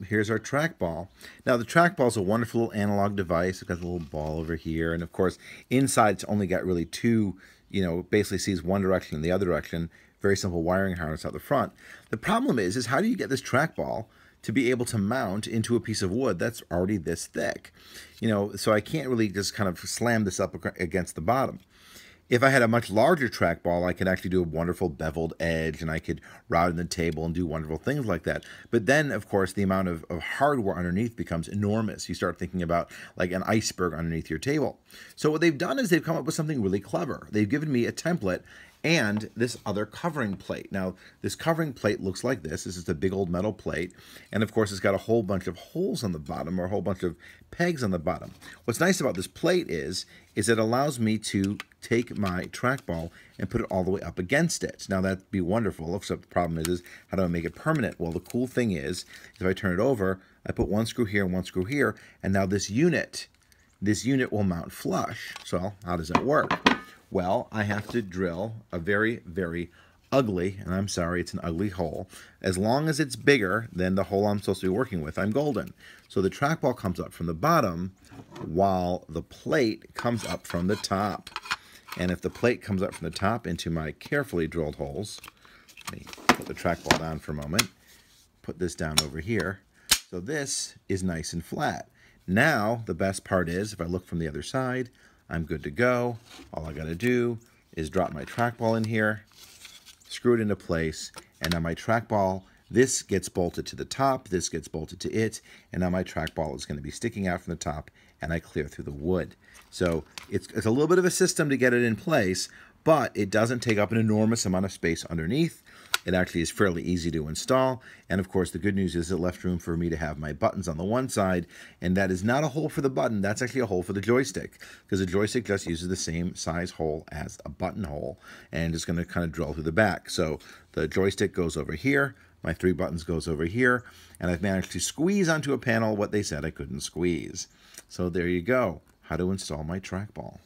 Here's our trackball. Now the trackball is a wonderful little analog device. It's got a little ball over here, and of course inside it's only got really two. Basically sees one direction and the other direction. Very simple wiring harness out the front. The problem is how do you get this trackball to be able to mount into a piece of wood that's already this thick? So I can't really just kind of slam this up against the bottom. If I had a much larger trackball, I could actually do a wonderful beveled edge, and I could route in the table and do wonderful things like that. But then, of course, the amount of hardware underneath becomes enormous. You start thinking about like an iceberg underneath your table. So what they've done is they've come up with something really clever. They've given me a template and this other covering plate. Now, this covering plate looks like this. This is a big old metal plate. And of course, it's got a whole bunch of holes on the bottom, or a whole bunch of pegs on the bottom. What's nice about this plate is it allows me to take my trackball and put it all the way up against it. Now, that'd be wonderful, except the problem is how do I make it permanent? Well, the cool thing is if I turn it over, I put one screw here and one screw here, and now this unit will mount flush. So how does that work? Well, I have to drill a very, very ugly, and I'm sorry, it's an ugly hole. As long as it's bigger than the hole I'm supposed to be working with, I'm golden. So the trackball comes up from the bottom while the plate comes up from the top. And if the plate comes up from the top into my carefully drilled holes, let me put the trackball down for a moment, put this down over here. So this is nice and flat. Now, the best part is, if I look from the other side, I'm good to go. All I got to do is drop my trackball in here, screw it into place, and now my trackball, this gets bolted to the top, this gets bolted to it, and now my trackball is going to be sticking out from the top, and I clear through the wood. So it's a little bit of a system to get it in place, but it doesn't take up an enormous amount of space underneath. It actually is fairly easy to install. And of course, the good news is it left room for me to have my buttons on the one side. And that is not a hole for the button. That's actually a hole for the joystick, because the joystick just uses the same size hole as a button hole. And it's going to kind of drill through the back. So the joystick goes over here. My 3 buttons goes over here. And I've managed to squeeze onto a panel what they said I couldn't squeeze. So there you go. How to install my trackball.